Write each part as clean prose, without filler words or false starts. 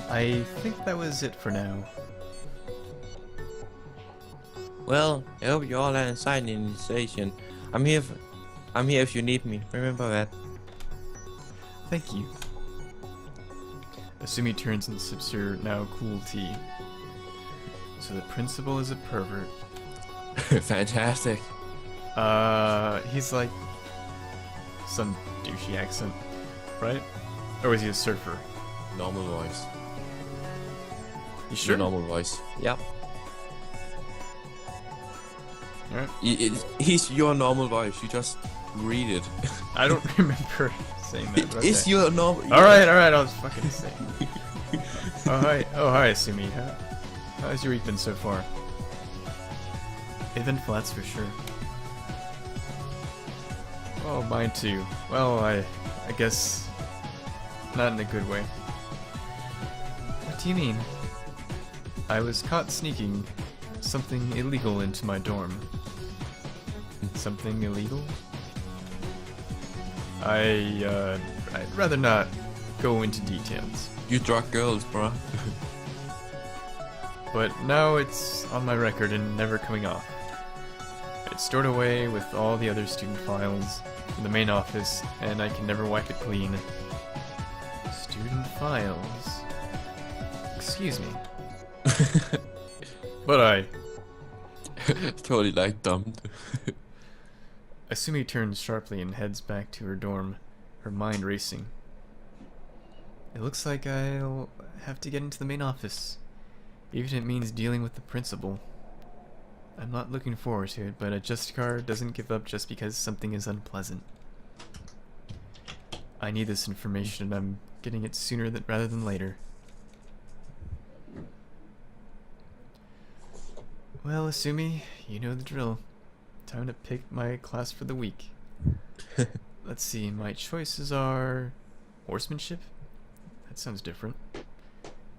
I think that was it for now. Well, I hope you all are inside in the station. I'm here. I'm here if you need me. Remember that. Thank you. Asumi turns and sips her now cool tea. So the principal is a pervert. Fantastic. He's like some douchey accent, right? Or is he a surfer? Normal voice. You sure? Your normal voice. Yeah. Alright. He's your normal voice. You just read it. I don't remember saying that. But It's okay. your normal. Alright, I was fucking saying. Oh, hi, Asumi. How's your week been so far? Eventful, that's for sure. Oh, mine too. Well, I guess not in a good way. What do you mean? I was caught sneaking something illegal into my dorm. Something illegal? I'd rather not go into details. You drug girls, bro. But now it's on my record and never coming off. It's stored away with all the other student files in the main office, and I can never wipe it clean. Student files? Excuse me. But I... Totally like dumped. Asumi turns sharply and heads back to her dorm, her mind racing. It looks like I'll have to get into the main office, even if it means dealing with the principal. I'm not looking forward to it, but a Justicar doesn't give up just because something is unpleasant. I need this information, and I'm getting it sooner rather than later. Well, Asumi, you know the drill. Time to pick my class for the week. Let's see, my choices are horsemanship? That sounds different.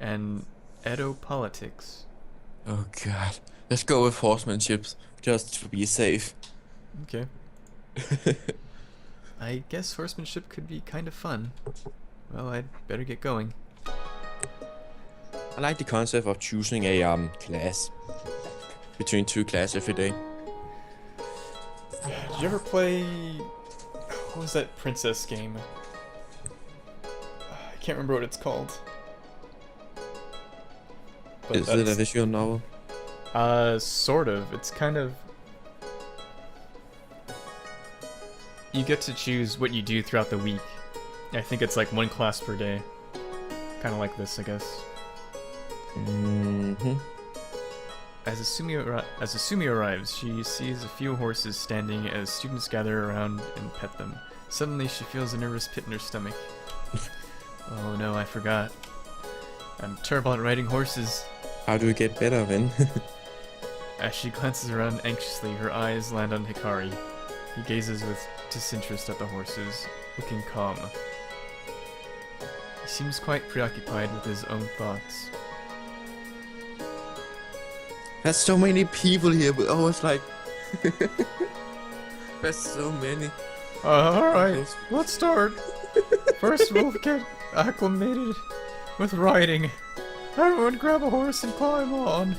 And Edo politics. Oh god. Let's go with horsemanship, just to be safe. Okay. I guess horsemanship could be kind of fun. Well, I'd better get going. I like the concept of choosing a class between two classes every day. Did you ever play... What was that princess game? I can't remember what it's called. But Is it a visual novel? Sort of. It's kind of... You get to choose what you do throughout the week. I think it's like one class per day. Kind of like this, I guess. Mm-hmm. As Asumi arrives, she sees a few horses standing as students gather around and pet them. Suddenly, she feels a nervous pit in her stomach. Oh no, I forgot. I'm terrible at riding horses. How do we get better then? As she glances around anxiously, her eyes land on Hikari. He gazes with disinterest at the horses, looking calm. He seems quite preoccupied with his own thoughts. There's so many people here, but oh, it's like... There's so many. Alright, let's start. First we'll get acclimated with riding. Everyone grab a horse and climb on.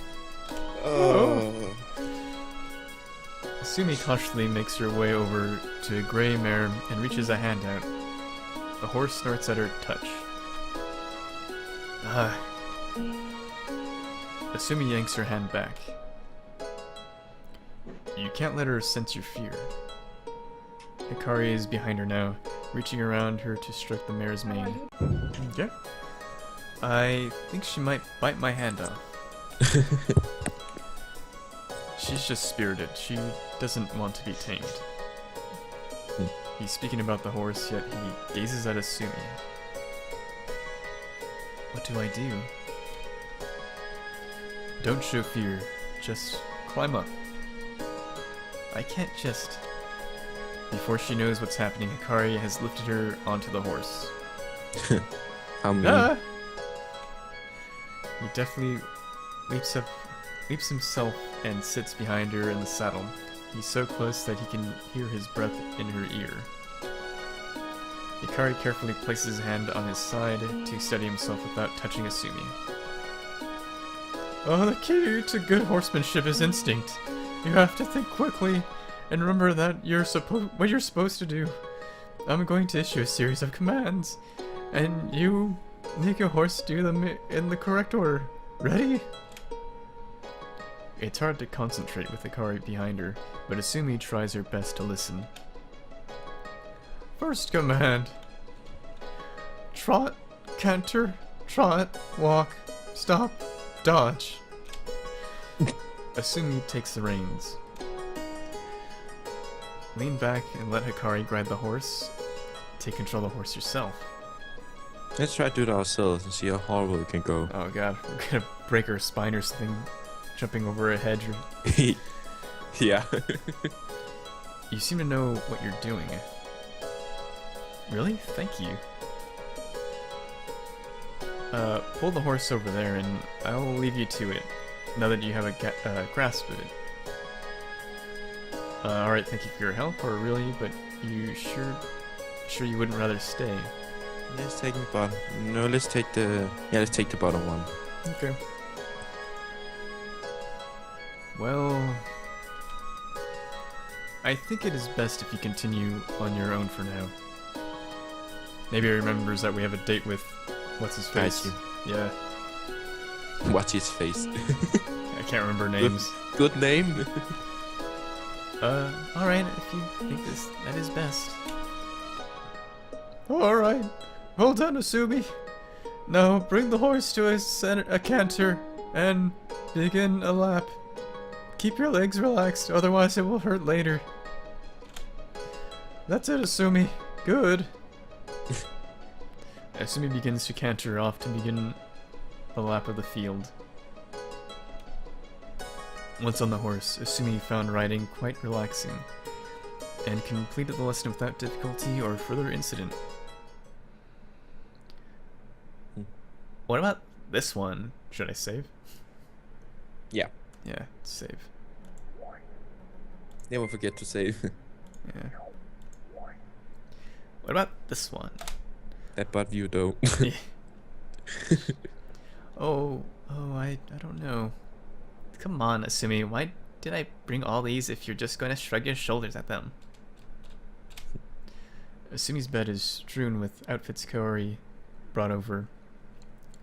Oh. Asumi cautiously makes her way over to a gray mare and reaches a hand out. The horse snorts at her touch. Ah. Asumi yanks her hand back. You can't let her sense your fear. Hikari is behind her now, reaching around her to stroke the mare's mane. Okay. I think she might bite my hand off. She's just spirited. She doesn't want to be tamed. He's speaking about the horse, yet he gazes at Asumi. What do I do? Don't show fear. Just climb up. I can't just... Before she knows what's happening, Hikari has lifted her onto the horse. How many? Ah! He definitely leaps himself and sits behind her in the saddle. He's so close that he can hear his breath in her ear. Hikari carefully places his hand on his side to steady himself without touching Asumi. Oh, the key to good horsemanship is instinct. You have to think quickly and remember that what you're supposed to do. I'm going to issue a series of commands, and you make your horse do them in the correct order. Ready? It's hard to concentrate with Hikari behind her, but Asumi tries her best to listen. First command. Trot, canter, trot, walk, stop, dodge. Asumi takes the reins. Lean back and let Hikari guide the horse. Take control of the horse yourself. Let's try to do it ourselves and see how horrible it can go. Oh god, we're gonna break her spine or something, jumping over a hedge. Yeah. You seem to know what you're doing. Really? Thank you. Pull the horse over there and I'll leave you to it, now that you have a grasp of it. Alright, thank you for your help, or really, but you sure you wouldn't rather stay? Let's take the bottom. No, let's take the bottom one. Okay. Well, I think it is best if you continue on your own for now. Maybe he remembers that we have a date with what's his face. Yeah. What's his face? I can't remember names. Good name. Alright, if you think that is best. Alright. Well done, Asumi. Now bring the horse to a canter and begin a lap. Keep your legs relaxed, otherwise it will hurt later. That's it, Asumi. Good. Asumi begins to canter off to begin the lap of the field. Once on the horse, Asumi found riding quite relaxing, and completed the lesson without difficulty or further incident. What about this one? Should I save? Yeah. Yeah, save. Never forget to save. Yeah. What about this one? That butt view though. I don't know. Come on, Asumi, why did I bring all these if you're just going to shrug your shoulders at them? Asumi's bed is strewn with outfits Kaori brought over.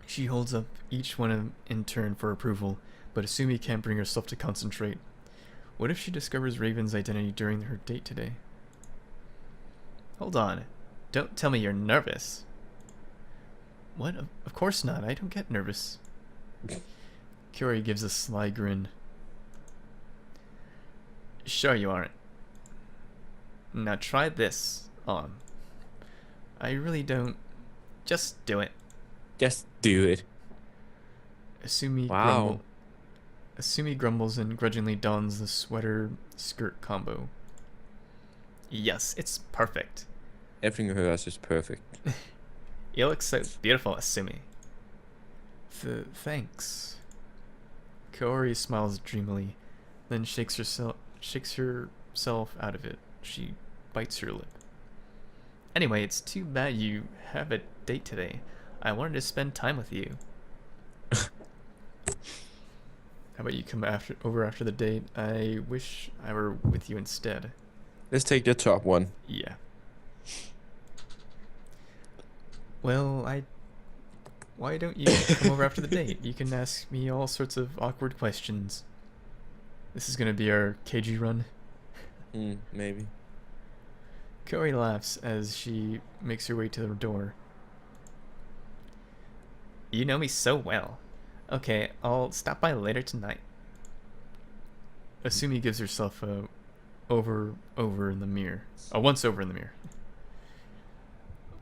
She holds up each one in turn for approval, but Asumi can't bring herself to concentrate. What if she discovers Raven's identity during her date today? Hold on. Don't tell me you're nervous. What? Of course not. I don't get nervous. Kaori gives a sly grin. Sure you aren't. Now try this on. I really don't. Just do it. Just do it. Asumi grumbles and grudgingly dons the sweater skirt combo. Yes, it's perfect. Everything of hers is perfect. You look so beautiful, Asumi. Thanks. Kaori smiles dreamily, then shakes herself out of it. She bites her lip. Anyway, it's too bad you have a date today. I wanted to spend time with you. How about you come over after the date? I wish I were with you instead. Let's take the top one. Yeah. Well, why don't you come over after the date? You can ask me all sorts of awkward questions. This is gonna be our KG run. Maybe. Kaori laughs as she makes her way to the door. You know me so well. Okay, I'll stop by later tonight. Asumi gives herself a over in the mirror. A once over in the mirror.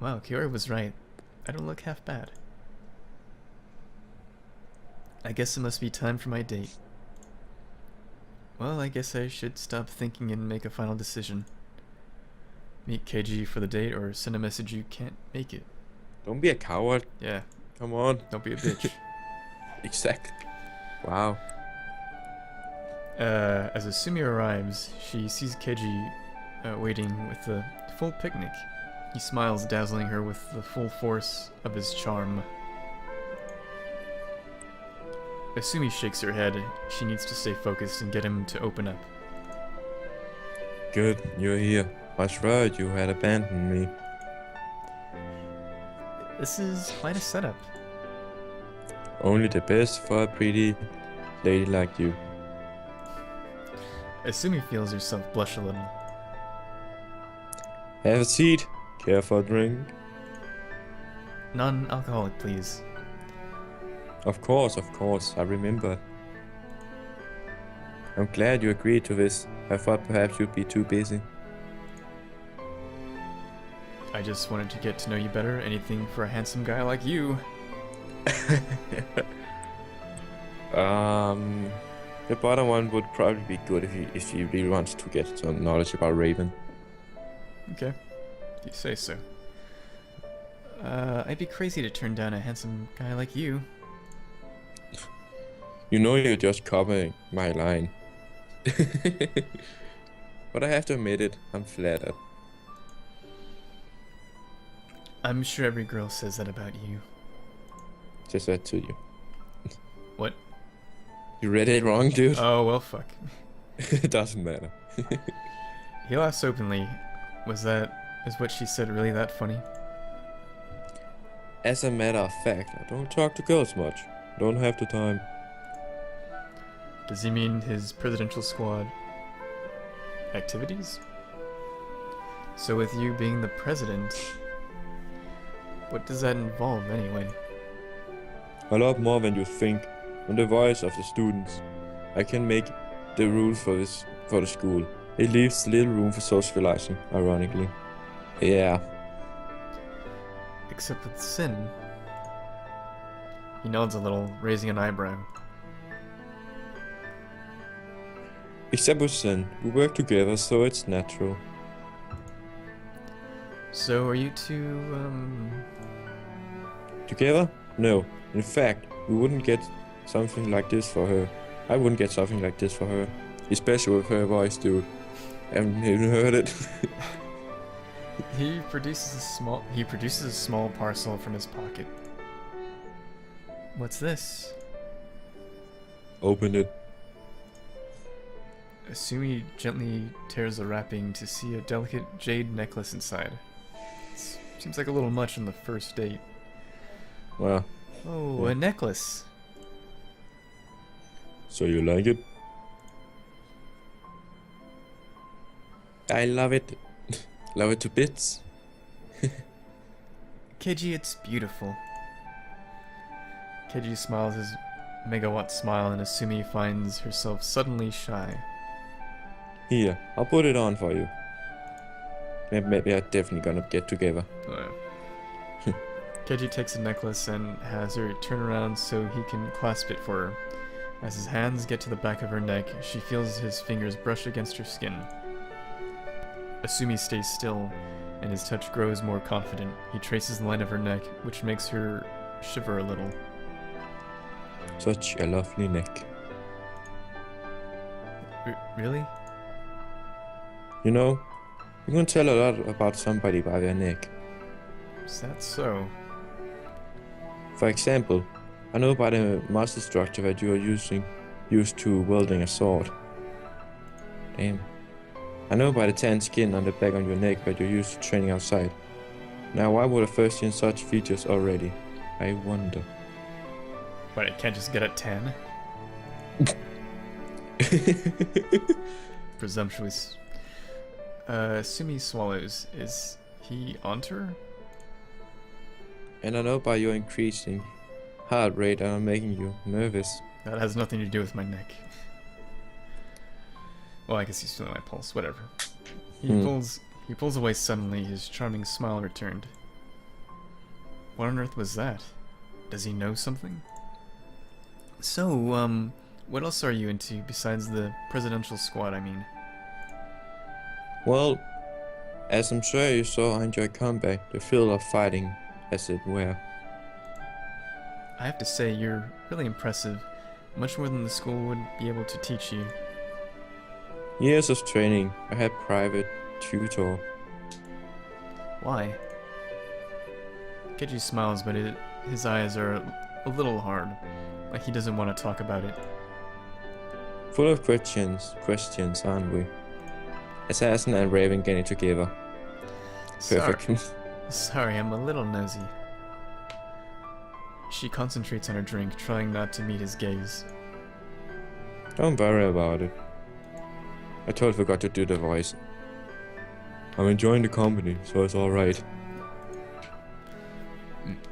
Wow, Kaori was right. I don't look half bad. I guess it must be time for my date. Well, I guess I should stop thinking and make a final decision. Meet KG for the date or send a message you can't make it. Don't be a coward. Yeah, Come on. don't be a bitch. Exactly. Wow. As Asumi arrives, she sees Keiji waiting with a full picnic. He smiles, dazzling her with the full force of his charm. Asumi shakes her head. She needs to stay focused and get him to open up. Good, you're here. I was worried you had abandoned me. This is quite a setup. Only the best for a pretty lady like you. Asumi feels herself blush a little. Have a seat. Care for a drink? Non-alcoholic, please. Of course, I remember. I'm glad you agreed to this. I thought perhaps you'd be too busy. I just wanted to get to know you better. Anything for a handsome guy like you. The bottom one would probably be good if you really wants to get some knowledge about Raven. Okay, if you say so. I'd be crazy to turn down a handsome guy like you. You know you're just copying my line. But I have to admit it, I'm flattered. I'm sure every girl says that about you. Just that to you. What? You read it wrong, dude. Oh, well, fuck. It doesn't matter. He laughs openly. Is what she said really that funny? As a matter of fact, I don't talk to girls much. Don't have the time. Does he mean his presidential squad activities? So with you being the president, what does that involve anyway? A lot more than you think. I'm the voice of the students. I can make the rules for the school. It leaves little room for socializing, ironically. Yeah. Except with Sin. He nods a little, raising an eyebrow. Except with Sin, we work together, so it's natural. So are you two, Together? No. In fact, we wouldn't get something like this for her. I wouldn't get something like this for her. Especially with her voice, dude. Haven't even heard it. He produces a small parcel from his pocket. What's this? Open it. Asumi gently tears the wrapping to see a delicate jade necklace inside. Seems like a little much on the first date. Well, Oh, yeah. a necklace. So you like it? I love it. Love it to bits. Keiji, it's beautiful. Keiji smiles his megawatt smile and Asumi finds herself suddenly shy. Here, I'll put it on for you. Maybe I'm definitely gonna get together. Oh, yeah. Keiji takes the necklace and has her turn around so he can clasp it for her. As his hands get to the back of her neck, she feels his fingers brush against her skin. Asumi stays still, and his touch grows more confident. He traces the line of her neck, which makes her shiver a little. Such a lovely neck. Really? You know, you can tell a lot about somebody by their neck. Is that so? For example, I know by the muscle structure that you are used to welding a sword. Damn. I know by the tan skin on the back of your neck that you're used to training outside. Now, why would I first see such features already? I wonder. But it can't just get a 10? Presumptuous. Asumi swallows. Is he onto her? And I know by your increasing heart rate I'm making you nervous. That has nothing to do with my neck. Well, I guess he's feeling my pulse. Whatever. He pulls away suddenly. His charming smile returned. What on earth was that? Does he know something? So, what else are you into besides the presidential squad? I mean. Well, as I'm sure you saw, I enjoy combat, the feel of fighting, as it were. I have to say, you're really impressive. Much more than the school would be able to teach you. Years of training, I had private tutor. Why? Keiji smiles, but his eyes are a little hard, like he doesn't want to talk about it. Full of questions, aren't we? Assassin and Raven getting together. Perfect. Sorry, I'm a little nosy. She concentrates on her drink, trying not to meet his gaze. Don't worry about it. I totally forgot to do the voice. I'm enjoying the company, so it's alright.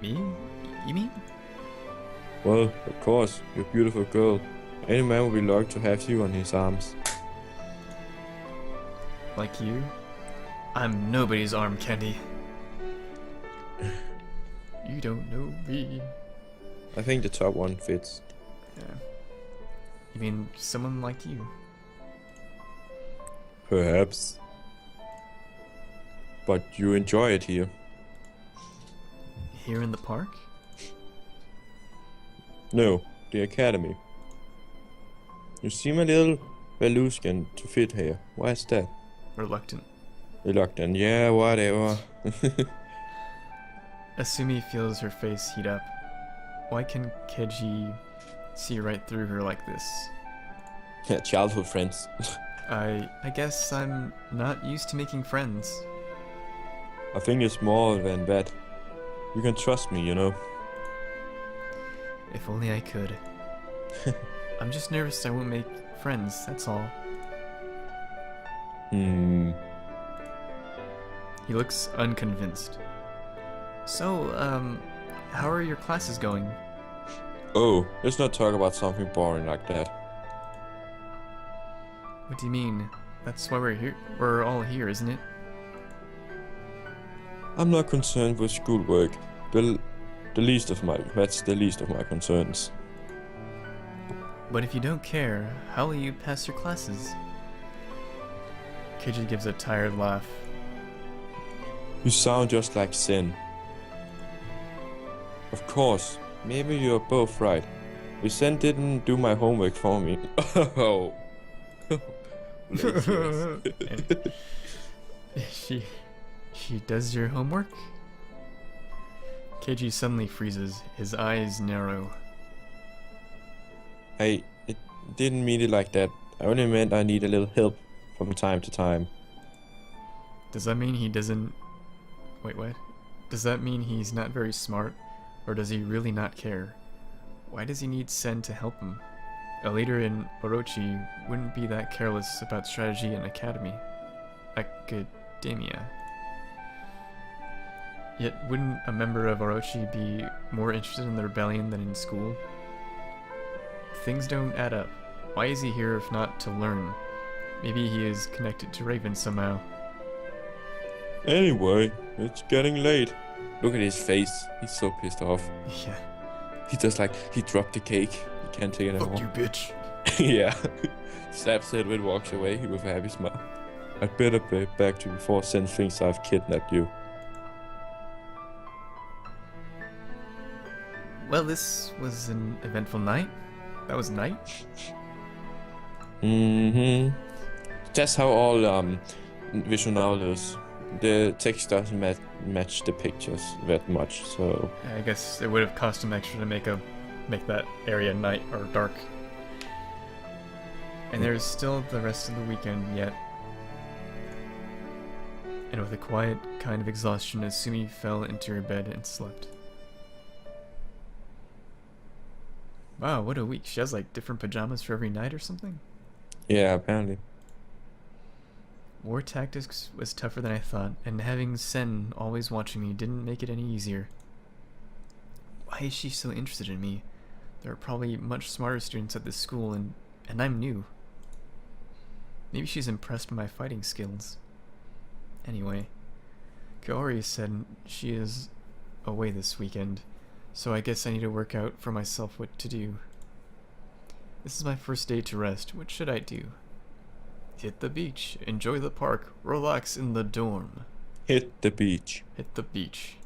Me? You mean? Well, of course, you're a beautiful girl. Any man would be lucky to have you on his arms. Like you? I'm nobody's arm candy. You don't know me. I think the top one fits. Yeah. You mean someone like you? Perhaps. But you enjoy it here. Here in the park? No, the academy. You seem a little Veluskin to fit here. Why is that? Reluctant. Reluctant, yeah, whatever. Asumi feels her face heat up. Why can Keiji see right through her like this? Yeah, childhood friends. I guess I'm not used to making friends. I think it's more than that. You can trust me, you know. If only I could. I'm just nervous I won't make friends, that's all. He looks unconvinced. So, how are your classes going? Oh, let's not talk about something boring like that. What do you mean? That's why we're here. We're all here, isn't it? I'm not concerned with schoolwork. That's the least of my concerns. But if you don't care, how will you pass your classes? Keiji gives a tired laugh. You sound just like Sin. Of course, maybe you're both right. But Sin didn't do my homework for me. Oh. She does your homework? Keiji suddenly freezes, his eyes narrow. I didn't mean it like that. I only meant I need a little help from time to time. Does that mean he doesn't... Wait, what? Does that mean he's not very smart? Or does he really not care? Why does he need Sen to help him? A leader in Orochi wouldn't be that careless about strategy and academia. Yet wouldn't a member of Orochi be more interested in the rebellion than in school? Things don't add up. Why is he here if not to learn? Maybe he is connected to Raven somehow. Anyway, it's getting late. Look at his face. He's so pissed off. Yeah. He just he dropped the cake. He can't take it anymore. Fuck you, bitch. Yeah. Slaps it and walks away with a happy smile. I'd better be back to you before Sen thinks I've kidnapped you. Well, this was an eventful night. That was night. That's how all visual novels. The text doesn't match the pictures that much, so... I guess it would have cost him extra to make that area night or dark. And there's still the rest of the weekend yet. And with a quiet kind of exhaustion, Asumi fell into her bed and slept. Wow, what a week. She has like different pajamas for every night or something? Yeah, apparently. War tactics was tougher than I thought, and having Sen always watching me didn't make it any easier. Why is she so interested in me? There are probably much smarter students at this school, and I'm new. Maybe she's impressed by my fighting skills. Anyway, Kaori said she is away this weekend, so I guess I need to work out for myself what to do. This is my first day to rest. What should I do? Hit the beach, enjoy the park, relax in the dorm. Hit the beach. Hit the beach.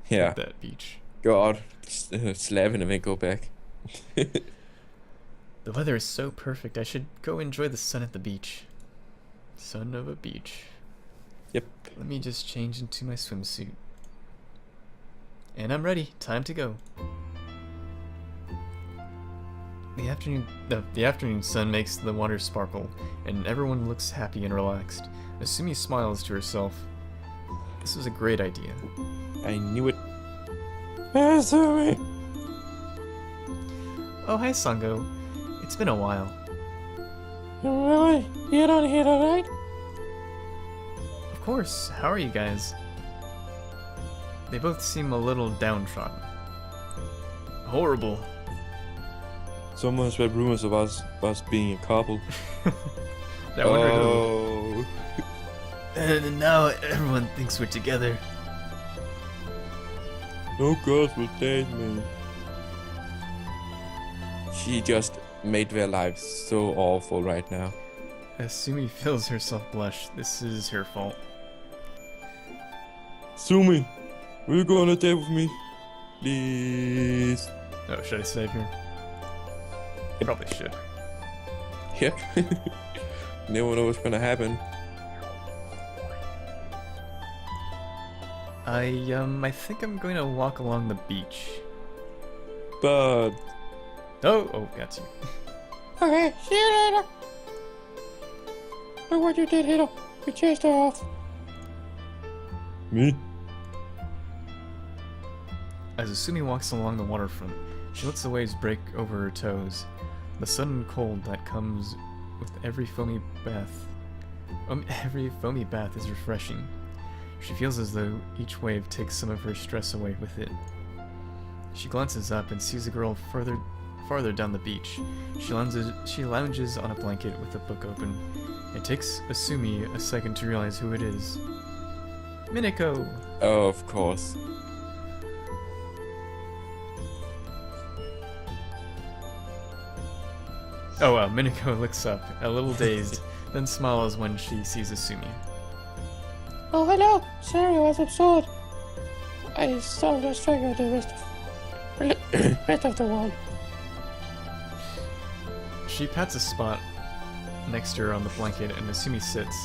Yeah. Hit that beach. Go out, slap and then go back. The weather is so perfect, I should go enjoy the sun at the beach. Son of a beach. Yep. Let me just change into my swimsuit. And I'm ready. Time to go. The afternoon sun makes the water sparkle, and everyone looks happy and relaxed. Asumi smiles to herself. This was a great idea. I knew it. Asumi! Oh, hi, Sango. It's been a while. Really? You don't hear that, right? Of course. How are you guys? They both seem a little downtrodden. Horrible. Someone spread rumors of us being a couple. I wonder who. Oh. And now everyone thinks we're together. No girls will date me. She just made their lives so awful right now. Asumi feels herself blush. This is her fault. Sumi, will you go on a date with me? Please. Oh, should I save her? I probably should. Yep. Never know what's gonna happen. I think I'm going to walk along the beach. But Oh, got you. okay, see you later. Look what you did, Hitler. You chased her off. Me? As Asumi walks along the waterfront, she lets the waves break over her toes. The sudden cold that comes with every foamy bath is refreshing. She feels as though each wave takes some of her stress away with it. She glances up and sees a girl farther down the beach. She lounges on a blanket with a book open. It takes Asumi a second to realize who it is. Minako! Oh, of course. Oh wow, Minako looks up, a little dazed, then smiles when she sees Asumi. Oh, hello. Sorry, I was absurd. I started to struggle the rest of the world. She pats a spot next to her on the blanket, and Asumi sits.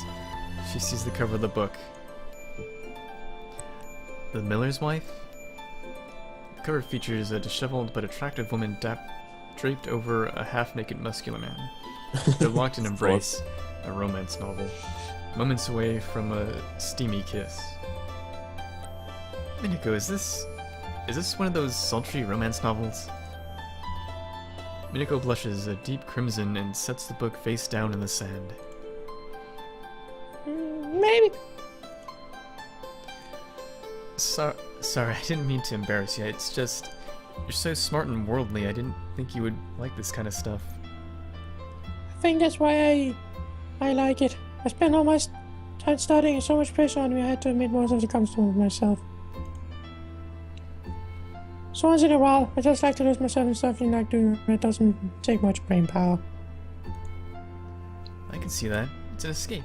She sees the cover of the book. The Miller's Wife? The cover features a disheveled but attractive woman draped over a half-naked muscular man. They're locked in embrace, a romance novel, moments away from a steamy kiss. Minako, is this one of those sultry romance novels? Minako blushes a deep crimson and sets the book face down in the sand. Maybe. Sorry, I didn't mean to embarrass you. It's just, you're so smart and worldly. I didn't think you would like this kind of stuff. I think that's why I like it. I spent all my time studying and so much pressure on me, I had to admit most of it comes from myself. So once in a while, I just like to lose myself in stuff you like doing. It doesn't take much brain power. I can see that. It's an escape.